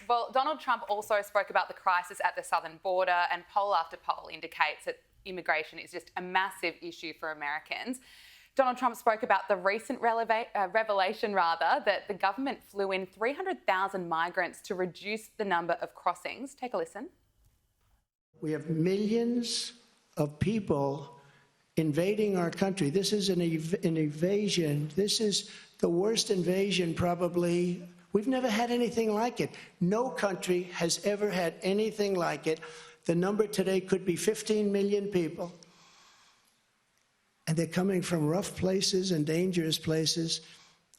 Well, Donald Trump also spoke about the crisis at the southern border, and poll after poll indicates that immigration is just a massive issue for Americans. Donald Trump spoke about the recent revelation that the government flew in 300,000 migrants to reduce the number of crossings. Take a listen. We have millions of people invading our country. This is an invasion. This is the worst invasion probably. We've never had anything like it. No country has ever had anything like it. The number today could be 15 million people. And they're coming from rough places and dangerous places.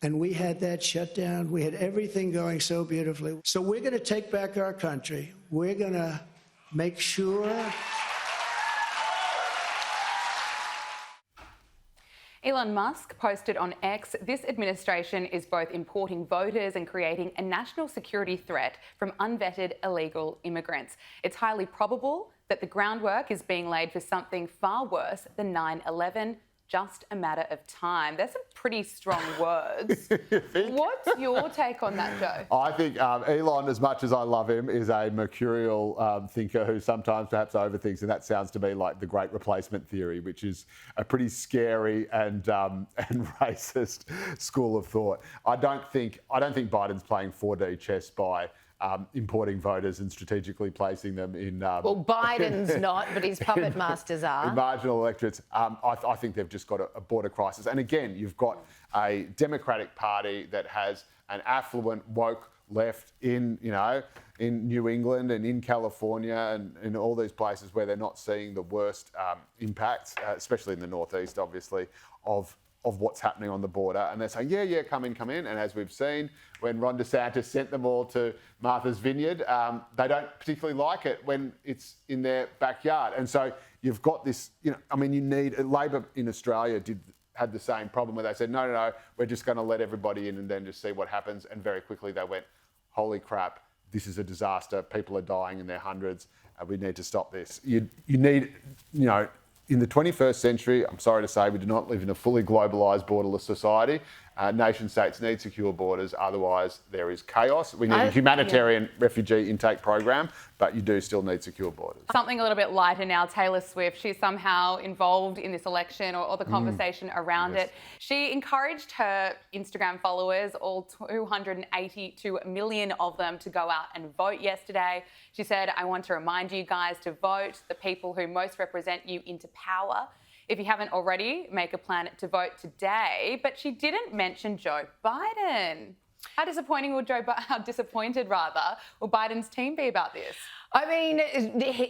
And we had that shut down. We had everything going so beautifully. So we're going to take back our country. We're going to make sure. Elon Musk posted on X, this administration is both importing voters and creating a national security threat from unvetted illegal immigrants. It's highly probable that the groundwork is being laid for something far worse than 9/11. Just a matter of time. There's some pretty strong words. What's your take on that, Joe? I think Elon, as much as I love him, is a mercurial thinker who sometimes perhaps overthinks, and that sounds to me like the great replacement theory, which is a pretty scary and racist school of thought. I don't think Biden's playing 4D chess by importing voters and strategically placing them in... well, Biden's not, but his puppet masters are. In marginal electorates. I think they've just got a border crisis. And again, you've got a Democratic Party that has an affluent, woke left in New England and in California and in all these places where they're not seeing the worst impacts, especially in the Northeast, obviously, of what's happening on the border. And they're saying, yeah, come in. And as we've seen, when Ron DeSantis sent them all to Martha's Vineyard, they don't particularly like it when it's in their backyard. And so you've got this, you need... Labor in Australia had the same problem where they said, no, we're just going to let everybody in and then just see what happens. And very quickly they went, holy crap, this is a disaster. People are dying in their hundreds. We need to stop this. You need, in the 21st century, I'm sorry to say, we do not live in a fully globalised, borderless society. Nation states need secure borders, otherwise there is chaos. We need a humanitarian refugee intake program, but you do still need secure borders. Something a little bit lighter now, Taylor Swift. She's somehow involved in this election or the conversation around it. She encouraged her Instagram followers, all 282 million of them, to go out and vote yesterday. She said, I want to remind you guys to vote the people who most represent you into power. If you haven't already, make a plan to vote today. But she didn't mention Joe Biden. How disappointed will Biden's team be about this? I mean,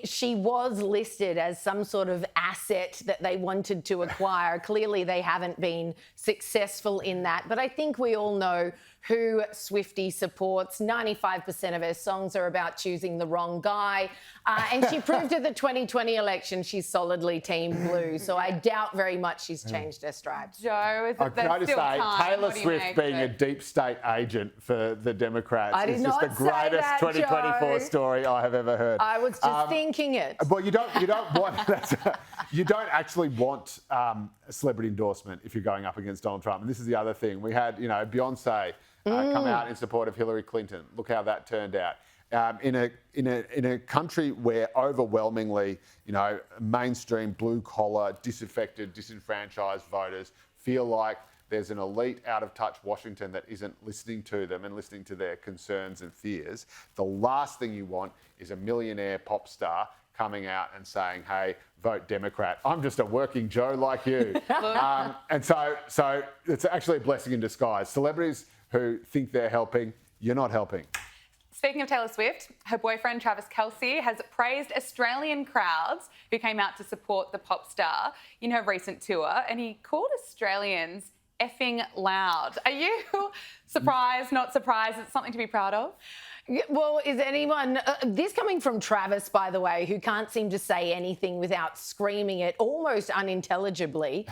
she was listed as some sort of asset that they wanted to acquire. Clearly, they haven't been successful in that. But I think we all know who Swiftie supports. 95% of her songs are about choosing the wrong guy. And she proved at the 2020 election she's solidly Team Blue. So I doubt very much she's changed her stripes. Joe, can I just say, Taylor Swift being a deep state agent for the Democrats is just the greatest 2024 story I have ever heard. I was just thinking it. Well, you don't want you don't actually want a celebrity endorsement if you're going up against Donald Trump. And this is the other thing. We had, Beyonce come out in support of Hillary Clinton. Look how that turned out. In a country where overwhelmingly, mainstream blue collar, disaffected, disenfranchised voters feel like there's an elite out of touch Washington that isn't listening to them and listening to their concerns and fears. The last thing you want is a millionaire pop star coming out and saying, hey, vote Democrat. I'm just a working Joe like you. And so it's actually a blessing in disguise. Celebrities who think they're helping, you're not helping. Speaking of Taylor Swift, her boyfriend Travis Kelce has praised Australian crowds who came out to support the pop star in her recent tour, and he called Australians effing loud. Are you surprised, not surprised? It's something to be proud of? Well, is anyone... this coming from Travis, by the way, who can't seem to say anything without screaming it almost unintelligibly,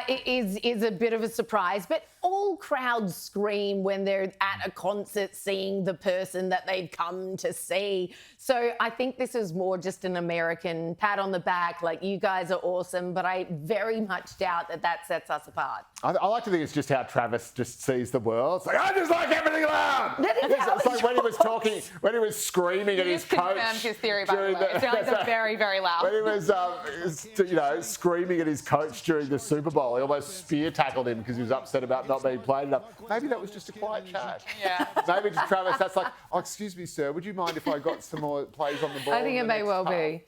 is a bit of a surprise. But all crowds scream when they're at a concert seeing the person that they've come to see. So I think this is more just an American pat on the back, like, you guys are awesome, but I very much doubt that sets us apart. I like to think it's just how Travis just sees the world. It's like, I just like everything loud. That is how it's like when he was talking, when he was screaming at his Just confirmed coach. his theory, by the during way. It sounds like very, very loud. When he was, screaming at his coach during the Super Bowl, he almost spear tackled him because he was upset about not being played enough. Maybe that was just a quiet chat. Yeah. Maybe to Travis, that's like, oh, excuse me, sir, would you mind if I got some more plays on the ball? I think it in the may next well half?" be.